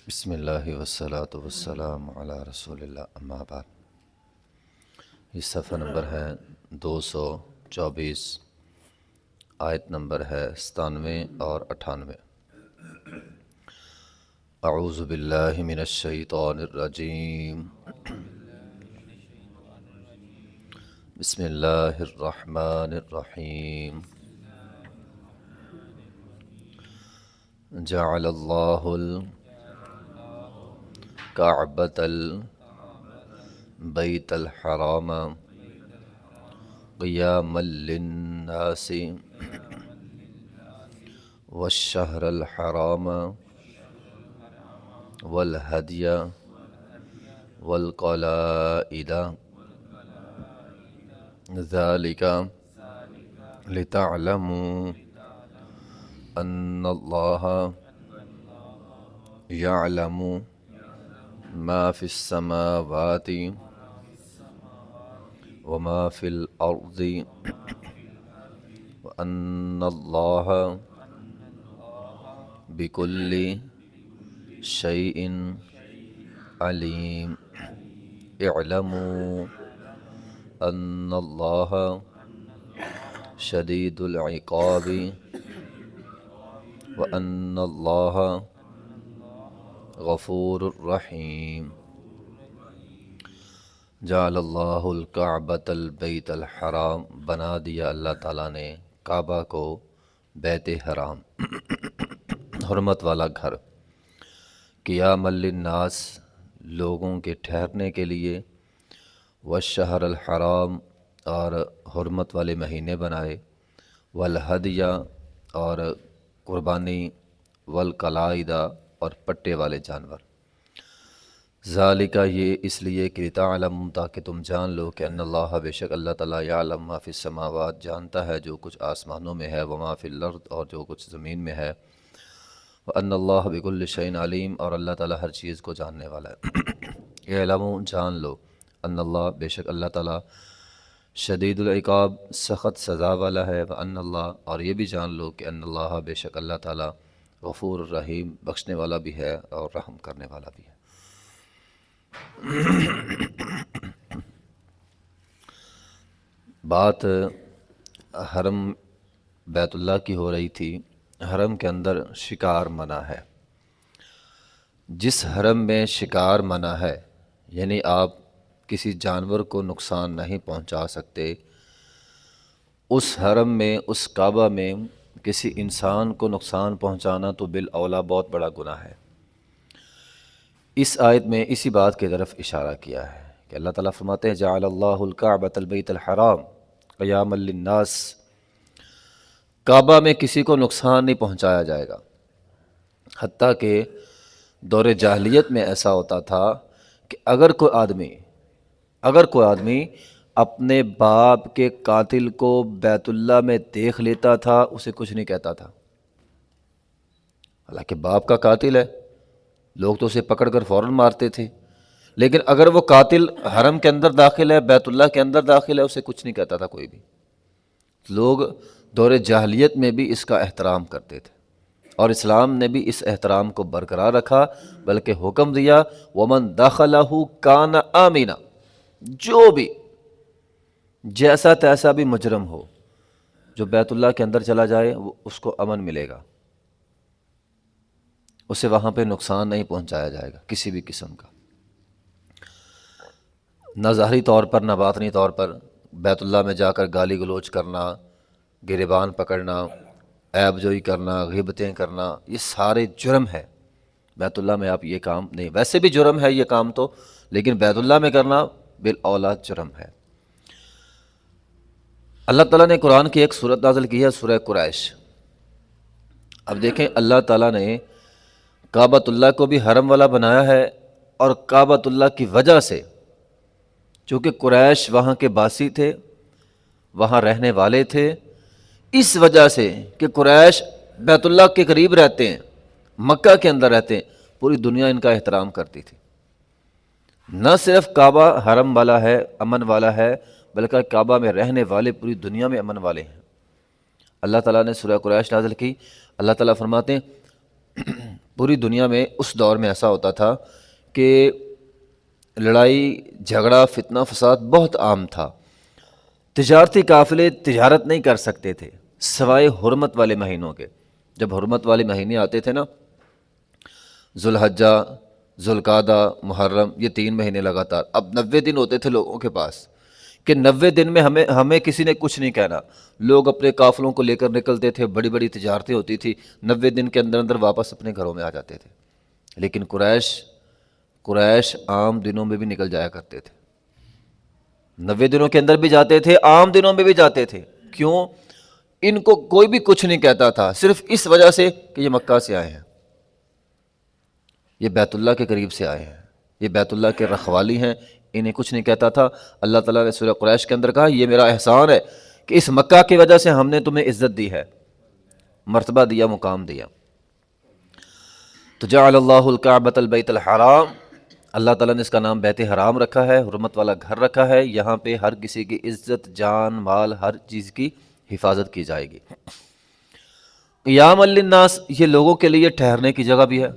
بسم اللہ والصلاة والسلام علی رسول اللہ اما بعد۔ یہ صفحہ نمبر ہے 224، آیت نمبر ہے 97 اور 98۔ اعوذ باللہ من الشیطان الرجیم، بسم اللہ الرحمن الرحیم۔ جعل اللہ الکعبۃ البیت الحرام قیاما للناس والشہر الحرام والہدی والقلائد ذالک لتعلموا ان اللہ یعلم ما فی السماوات وما فی الارض وان اللہ بکل شیء علیم۔ اعلموا ان اللہ شدید العقاب وان اللہ غفور الرحیم۔ جعل اللہ الکعبۃ البیت الحرام، بنا دیا اللہ تعالیٰ نے کعبہ کو بیت حرام، حرمت والا گھر، قیاما للناس، لوگوں کے ٹھہرنے کے لیے، والشہر الحرام، اور حرمت والے مہینے بنائے، والہدی، اور قربانی، والقلائد، اور پٹے والے جانور۔ ذالک، یہ اس لیے کہ لتعلم، تاکہ تم جان لو کہ ان اللہ، بے شک اللہ تعالیٰ، یعلم ما فی السماوات، جانتا ہے جو کچھ آسمانوں میں ہے، وما فی الارض، اور جو کچھ زمین میں ہے، وان اللہ بکل شیء علیم، اور اللہ تعالیٰ ہر چیز کو جاننے والا ہے۔ اعلموا، جان لو، ان اللہ، بے شک اللہ تعالیٰ، شدید العقاب، سخت سزا والا ہے، وان اللہ، اور یہ بھی جان لو کہ ان اللہ، بے شک اللہ تعالیٰ، غفور الرحیم، بخشنے والا بھی ہے اور رحم کرنے والا بھی ہے۔ بات حرم بیت اللہ کی ہو رہی تھی۔ حرم کے اندر شکار منع ہے۔ جس حرم میں شکار منع ہے، یعنی آپ کسی جانور کو نقصان نہیں پہنچا سکتے، اس حرم میں، اس کعبہ میں کسی انسان کو نقصان پہنچانا تو بالاولیٰ بہت بڑا گناہ ہے۔ اس آیت میں اسی بات کی طرف اشارہ کیا ہے کہ اللہ تعالیٰ فرماتے ہیں جعل اللہ الکعبۃ البیت الحرام قیاما للناس، کعبہ میں کسی کو نقصان نہیں پہنچایا جائے گا۔ حتیٰ کہ دور جاہلیت میں ایسا ہوتا تھا کہ اگر کوئی آدمی اپنے باپ کے قاتل کو بیت اللہ میں دیکھ لیتا تھا، اسے کچھ نہیں کہتا تھا، حالانکہ باپ کا قاتل ہے، لوگ تو اسے پکڑ کر فوراً مارتے تھے، لیکن اگر وہ قاتل حرم کے اندر داخل ہے، بیت اللہ کے اندر داخل ہے، اسے کچھ نہیں کہتا تھا کوئی بھی۔ لوگ دور جاہلیت میں بھی اس کا احترام کرتے تھے، اور اسلام نے بھی اس احترام کو برقرار رکھا، بلکہ حکم دیا وَمَن دَخَلَهُ كَانَ آمِنًا، جو بھی جیسا تیسا بھی مجرم ہو، جو بیت اللہ کے اندر چلا جائے اس کو امن ملے گا، اسے وہاں پہ نقصان نہیں پہنچایا جائے گا کسی بھی قسم کا، نہ ظاہری طور پر نہ باطنی طور پر۔ بیت اللہ میں جا کر گالی گلوچ کرنا، گریبان پکڑنا، عیب جوئی کرنا، غیبتیں کرنا، یہ سارے جرم ہے۔ بیت اللہ میں آپ یہ کام نہیں، ویسے بھی جرم ہے یہ کام تو، لیکن بیت اللہ میں کرنا بالاولیٰ جرم ہے۔ اللہ تعالیٰ نے قرآن کی ایک سورت نازل کی ہے، سورہ قریش۔ اب دیکھیں، اللہ تعالیٰ نے کعبۃ اللہ کو بھی حرم والا بنایا ہے، اور کعبۃ اللہ کی وجہ سے، چونکہ قریش وہاں کے باسی تھے، وہاں رہنے والے تھے، اس وجہ سے کہ قریش بیت اللہ کے قریب رہتے ہیں، مکہ کے اندر رہتے ہیں، پوری دنیا ان کا احترام کرتی تھی۔ نہ صرف کعبہ حرم والا ہے، امن والا ہے، بلکہ کعبہ میں رہنے والے پوری دنیا میں امن والے ہیں۔ اللہ تعالیٰ نے سورہ قریش نازل کی۔ اللہ تعالیٰ فرماتے ہیں پوری دنیا میں اس دور میں ایسا ہوتا تھا کہ لڑائی جھگڑا فتنہ فساد بہت عام تھا. تجارتی قافلے تجارت نہیں کر سکتے تھے سوائے حرمت والے مہینوں کے. جب حرمت والے مہینے آتے تھے نا، ذوالحجہ، ذوالقعدہ، محرم، یہ 3 مہینے لگاتار. اب 90 دن ہوتے تھے لوگوں کے پاس کہ 90 دن میں ہمیں کسی نے کچھ نہیں کہنا. لوگ اپنے قافلوں کو لے کر نکلتے تھے، بڑی بڑی تجارتیں ہوتی تھی، 90 دن کے اندر اندر واپس اپنے گھروں میں آ جاتے تھے. لیکن قریش عام دنوں میں بھی نکل جایا کرتے تھے، 90 دنوں کے اندر بھی جاتے تھے، عام دنوں میں بھی جاتے تھے. کیوں؟ ان کو کوئی بھی کچھ نہیں کہتا تھا، صرف اس وجہ سے کہ یہ مکہ سے آئے ہیں، یہ بیت اللہ کے قریب سے آئے ہیں، یہ بیت اللہ کے رکھوالی ہیں. انہیں کچھ نہیں کہتا تھا. اللہ تعالیٰ نے سورہ قریش کے اندر کہا یہ میرا احسان ہے کہ اس مکہ کی وجہ سے ہم نے تمہیں عزت دی ہے، مرتبہ دیا، مقام دیا. تو جعل اللہ الکعبۃ البیت الحرام، اللہ تعالیٰ نے اس کا نام بیت حرام رکھا ہے، حرمت والا گھر رکھا ہے. یہاں پہ ہر کسی کی عزت، جان، مال، ہر چیز کی حفاظت کی جائے گی. قیاما للناس، یہ لوگوں کے لیے ٹھہرنے کی جگہ بھی ہے.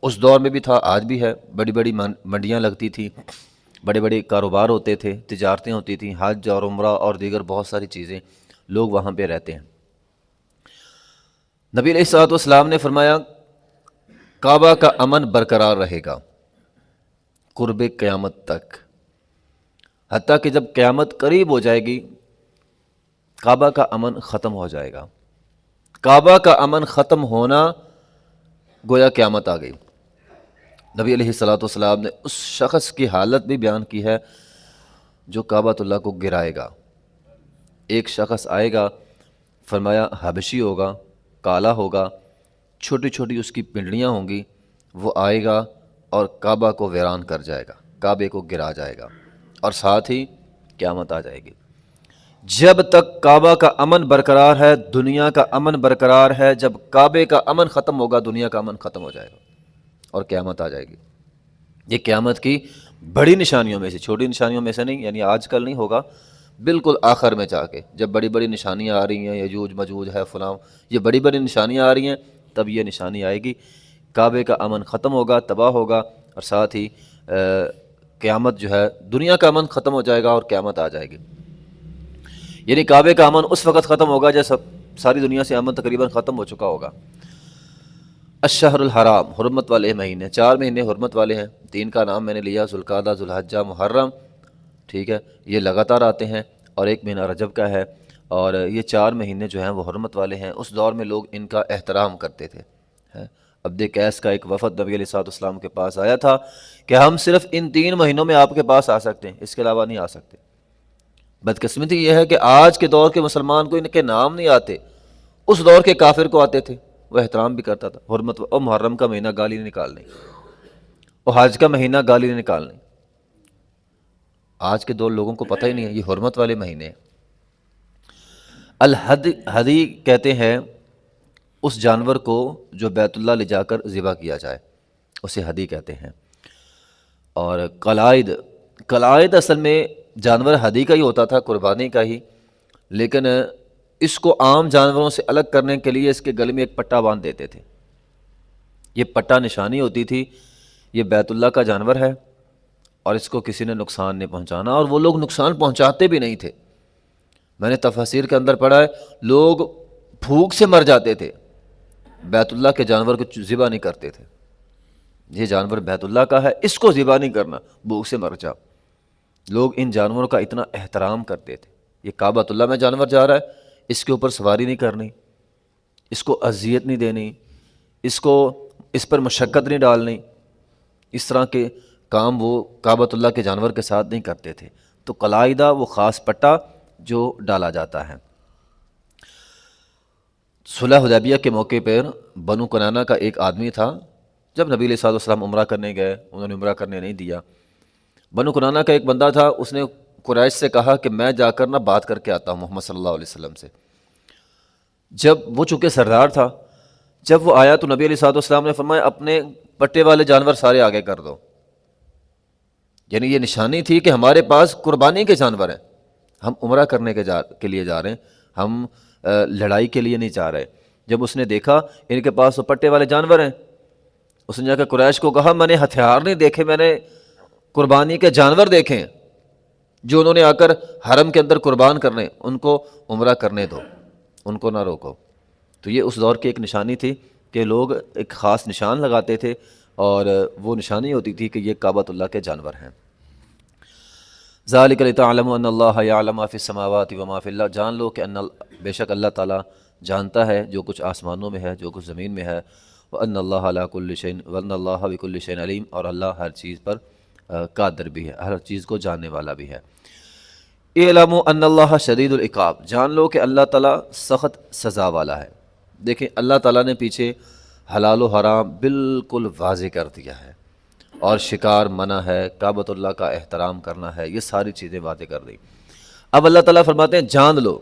اس دور میں بھی تھا، آج بھی ہے. بڑی بڑی منڈیاں لگتی تھیں، بڑے بڑے کاروبار ہوتے تھے، تجارتیں ہوتی تھیں، حج اور عمرہ اور دیگر بہت ساری چیزیں. لوگ وہاں پہ رہتے ہیں. نبی علیہ الصلوۃ والسلام نے فرمایا کعبہ کا امن برقرار رہے گا قرب قیامت تک، حتیٰ کہ جب قیامت قریب ہو جائے گی کعبہ کا امن ختم ہو جائے گا. کعبہ کا امن ختم ہونا گویا قیامت آ گئی. نبی علیہ الصلوۃ والسلام نے اس شخص کی حالت بھی بیان کی ہے جو کعبۃ اللہ کو گرائے گا. ایک شخص آئے گا، فرمایا حبشی ہوگا، کالا ہوگا، چھوٹی چھوٹی اس کی پنڈلیاں ہوں گی. وہ آئے گا اور کعبہ کو ویران کر جائے گا، کعبے کو گرا جائے گا، اور ساتھ ہی قیامت آ جائے گی. جب تک کعبہ کا امن برقرار ہے دنیا کا امن برقرار ہے. جب کعبے کا امن ختم ہوگا دنیا کا امن ختم ہو جائے گا اور قیامت آ جائے گی. یہ قیامت کی بڑی نشانیوں میں سے، چھوٹی نشانیوں میں سے نہیں، یعنی آج کل نہیں ہوگا، بالکل آخر میں جا کے جب بڑی بڑی نشانیاں آ رہی ہیں، یجوج مجوج ہے فلاں، یہ بڑی بڑی نشانیاں آ رہی ہیں، تب یہ نشانی آئے گی. کعبے کا امن ختم ہوگا، تباہ ہوگا، اور ساتھ ہی قیامت جو ہے، دنیا کا امن ختم ہو جائے گا اور قیامت آ جائے گی. یعنی کعبے کا امن اس وقت ختم ہوگا جب ساری دنیا سے امن تقریباً ختم ہو چکا ہوگا. الشہر الحرام، حرمت والے مہینے، 4 مہینے حرمت والے ہیں. 3 کا نام میں نے لیا، ذوالقعدہ، ذوالحجہ، محرم، ٹھیک ہے، یہ لگاتار آتے ہیں، اور 1 مہینہ رجب کا ہے. اور یہ 4 مہینے جو ہیں وہ حرمت والے ہیں. اس دور میں لوگ ان کا احترام کرتے تھے. عبد قیس کا ایک وفد نبی علیہ الصلوۃ والسلام کے پاس آیا تھا کہ ہم صرف ان 3 مہینوں میں آپ کے پاس آ سکتے ہیں، اس کے علاوہ نہیں آ سکتے. بدقسمتی یہ ہے کہ آج کے دور کے مسلمان کو ان کے نام نہیں آتے، اس دور کے کافر کو آتے تھے، وہ احترام بھی کرتا تھا. حرمت اور محرم کا مہینہ گالی نہیں نکالنی، اور حج کا مہینہ گالی نہیں نکالنی. آج کے دور لوگوں کو پتہ ہی نہیں ہے یہ حرمت والے مہینے ہیں. الہدی کہتے ہیں اس جانور کو جو بیت اللہ لے جا کر ذبح کیا جائے، اسے ہدی کہتے ہیں. اور قلائد اصل میں جانور ہدی کا ہی ہوتا تھا، قربانی کا ہی، لیکن اس کو عام جانوروں سے الگ کرنے کے لیے اس کے گلے میں ایک پٹا باندھ دیتے تھے. یہ پٹا نشانی ہوتی تھی یہ بیت اللہ کا جانور ہے اور اس کو کسی نے نقصان نہیں پہنچانا. اور وہ لوگ نقصان پہنچاتے بھی نہیں تھے. میں نے تفاسیر کے اندر پڑھا ہے لوگ بھوک سے مر جاتے تھے، بیت اللہ کے جانور کو ذبح نہیں کرتے تھے. یہ جانور بیت اللہ کا ہے، اس کو ذبح نہیں کرنا، بھوک سے مر جا. لوگ ان جانوروں کا اتنا احترام کرتے تھے. یہ کعبۃ اللہ میں جانور جا رہا ہے، اس کے اوپر سواری نہیں کرنی، اس کو اذیت نہیں دینی، اس پر مشقت نہیں ڈالنی. اس طرح کے کام وہ کعبۃ اللہ کے جانور کے ساتھ نہیں کرتے تھے. تو قلائدہ وہ خاص پٹا جو ڈالا جاتا ہے. صلح حدیبیہ کے موقع پر بنو کنانہ کا ایک آدمی تھا. جب نبی علیہ الصلوۃ والسلام عمرہ کرنے گئے، انہوں نے عمرہ کرنے نہیں دیا. بنو کنانہ کا ایک بندہ تھا، اس نے قریش سے کہا کہ میں جا کر بات کر کے آتا ہوں محمد صلی اللہ علیہ وسلم سے. جب وہ چونکہ سردار تھا، جب وہ آیا تو نبی علیہ الصلوۃ والسلام نے فرمایا اپنے پٹے والے جانور سارے آگے کر دو. یعنی یہ نشانی تھی کہ ہمارے پاس قربانی کے جانور ہیں، ہم عمرہ کرنے کے لیے جا رہے ہیں، ہم لڑائی کے لیے نہیں جا رہے. جب اس نے دیکھا ان کے پاس وہ پٹے والے جانور ہیں اس نے جا کے قریش کو کہا میں نے ہتھیار نہیں دیکھے، میں نے قربانی کے جانور دیکھے ہیں جو انہوں نے آ کر حرم کے اندر قربان کرنے، ان کو عمرہ کرنے دو، ان کو نہ روکو۔ تو یہ اس دور کی ایک نشانی تھی کہ لوگ ایک خاص نشان لگاتے تھے، اور وہ نشانی ہوتی تھی کہ یہ کعبۃ اللہ کے جانور ہیں۔ ذالک لتعلموا ان اللہ یعلم ما فی السماوات و ما فی الارض، جان لو کہ بے شک اللہ تعالیٰ جانتا ہے جو کچھ آسمانوں میں ہے، جو کچھ زمین میں ہے، وان اللہ علی کل شیء وان اللہ بکل شیء علیم، اور اللہ ہر چیز پر قادر بھی ہے، ہر چیز کو جاننے والا بھی ہے۔ اعلموا ان اللہ شدید العقاب، جان لو کہ اللہ تعالیٰ سخت سزا والا ہے۔ دیکھیں اللہ تعالیٰ نے پیچھے حلال و حرام بالکل واضح کر دیا ہے، اور شکار منع ہے، کعبۃ اللہ کا احترام کرنا ہے، یہ ساری چیزیں واضح کر دی۔ اب اللہ تعالیٰ فرماتے ہیں جان لو،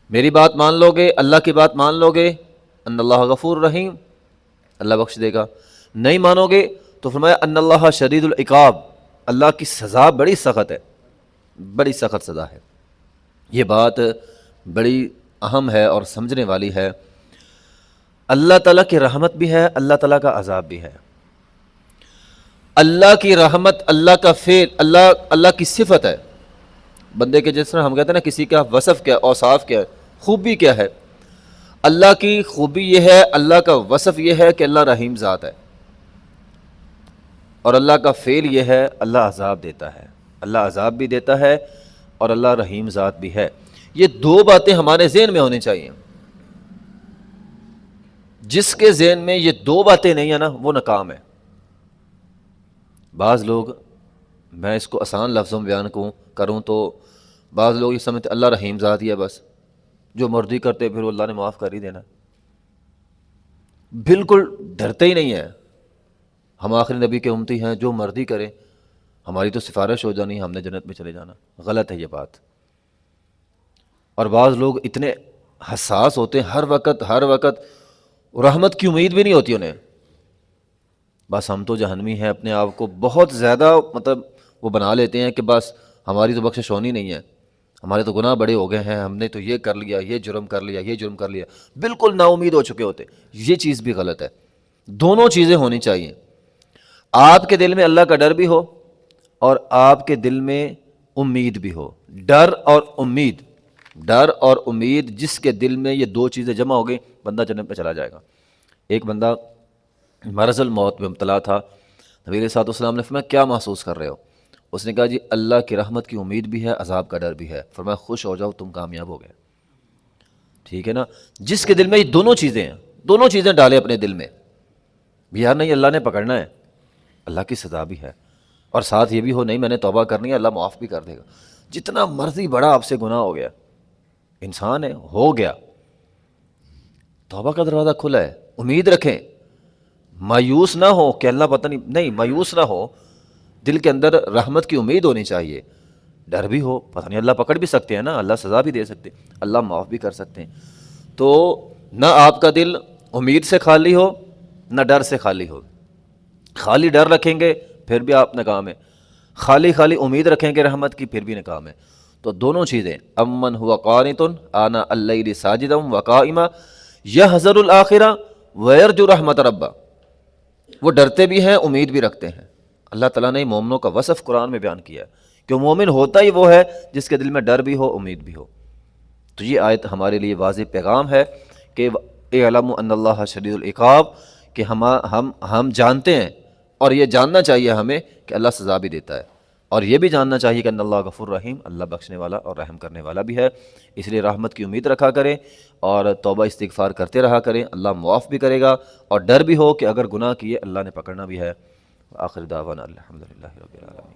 میری بات مان لو گے، اللہ کی بات مان لو گے، ان اللہ غفور رحیم، اللہ بخش دے گا۔ نہیں مانو گے تو فرمایا ان اللہ شدید العقاب، اللہ کی سزا بڑی سخت ہے، بڑی سخت سزا ہے۔ یہ بات بڑی اہم ہے اور سمجھنے والی ہے۔ اللہ تعالیٰ کی رحمت بھی ہے، اللہ تعالیٰ کا عذاب بھی ہے۔ اللہ کی رحمت، اللہ کا فعل، اللہ کی صفت ہے۔ بندے کے جس طرح ہم کہتے ہیں نا کسی کا وصف کیا، اوصاف کیا ہے، خوبی کیا ہے، اللہ کی خوبی یہ ہے، اللہ کا وصف یہ ہے کہ اللہ رحیم ذات ہے، اور اللہ کا فعل یہ ہے اللہ عذاب دیتا ہے، اللہ عذاب بھی دیتا ہے اور اللہ رحیم ذات بھی ہے۔ یہ دو باتیں ہمارے ذہن میں ہونی چاہیے۔ جس کے ذہن میں یہ دو باتیں نہیں ہیں نا وہ ناکام ہے۔ بعض لوگ، میں اس کو آسان لفظوں میں بیان کروں تو بعض لوگ یہ سمجھتے اللہ رحیم ذات ہی ہے، بس جو مرضی کرتے پھر اللہ نے معاف کر ہی دینا۔ بالکل ڈرتے ہی نہیں ہے، ہم آخری نبی کے امتی ہیں، جو مرضی کریں، ہماری تو سفارش ہو جانی، ہم نے جنت میں چلے جانا۔ غلط ہے یہ بات۔ اور بعض لوگ اتنے حساس ہوتے ہیں، ہر وقت رحمت کی امید بھی نہیں ہوتی انہیں، بس ہم تو جہنمی ہیں، اپنے آپ کو بہت زیادہ وہ بنا لیتے ہیں کہ بس ہماری تو بخشش ہونی نہیں ہے، ہمارے تو گناہ بڑے ہو گئے ہیں، ہم نے تو یہ کر لیا، یہ جرم کر لیا، یہ جرم کر لیا، بالکل نا امید ہو چکے ہوتے۔ یہ چیز بھی غلط ہے۔ دونوں چیزیں ہونی چاہیے، آپ کے دل میں اللہ کا ڈر بھی ہو اور آپ کے دل میں امید بھی ہو۔ ڈر اور امید، جس کے دل میں یہ دو چیزیں جمع ہو گئی بندہ جنت میں چلا جائے گا۔ ایک بندہ مرض الموت میں مبتلا تھا، نبی علیہ الصلوۃ والسلام نے فرمایا کیا محسوس کر رہے ہو؟ اس نے کہا جی اللہ کی رحمت کی امید بھی ہے، عذاب کا ڈر بھی ہے۔ فرمایا خوش ہو جاؤ، تم کامیاب ہو گئے۔ ٹھیک ہے نا؟ جس کے دل میں یہ دونوں چیزیں ہیں، دونوں چیزیں ڈالے اپنے دل میں، یار نہیں اللہ نے پکڑنا ہے، اللہ کی سزا بھی ہے، اور ساتھ یہ بھی ہو نہیں میں نے توبہ کرنی ہے، اللہ معاف بھی کر دے گا۔ جتنا مرضی بڑا آپ سے گناہ ہو گیا، انسان ہے، ہو گیا، توبہ کا دروازہ کھلا ہے۔ امید رکھیں، مایوس نہ ہو کہ اللہ پتہ نہیں، مایوس نہ ہو، دل کے اندر رحمت کی امید ہونی چاہیے۔ ڈر بھی ہو، پتہ نہیں اللہ پکڑ بھی سکتے ہیں نا، اللہ سزا بھی دے سکتے ہیں، اللہ معاف بھی کر سکتے ہیں۔ تو نہ آپ کا دل امید سے خالی ہو، نہ ڈر سے خالی ہو۔ خالی ڈر رکھیں گے پھر بھی آپ ناکام ہیں، خالی امید رکھیں گے رحمت کی پھر بھی ناکام ہے۔ تو دونوں چیزیں، امن ہوا قانت آنا اللیل ساجدا وقائما یحذر الآخرہ ویرجو رحمت ربہ، وہ ڈرتے بھی ہیں، امید بھی رکھتے ہیں۔ اللہ تعالیٰ نے مومنوں کا وصف قرآن میں بیان کیا ہے کہ مومن ہوتا ہی وہ ہے جس کے دل میں ڈر بھی ہو، امید بھی ہو۔ تو یہ آیت ہمارے لیے واضح پیغام ہے کہ اعلموا ان اللہ شدید العقاب، کہ ہم جانتے ہیں، اور یہ جاننا چاہیے ہمیں کہ اللہ سزا بھی دیتا ہے، اور یہ بھی جاننا چاہیے کہ ان اللہ غفور رحیم، اللہ بخشنے والا اور رحم کرنے والا بھی ہے۔ اس لیے رحمت کی امید رکھا کریں اور توبہ استغفار کرتے رہا کریں، اللہ معاف بھی کرے گا، اور ڈر بھی ہو کہ اگر گناہ کیے اللہ نے پکڑنا بھی ہے۔ آخر دعوانا الحمدللہ رب العالمین۔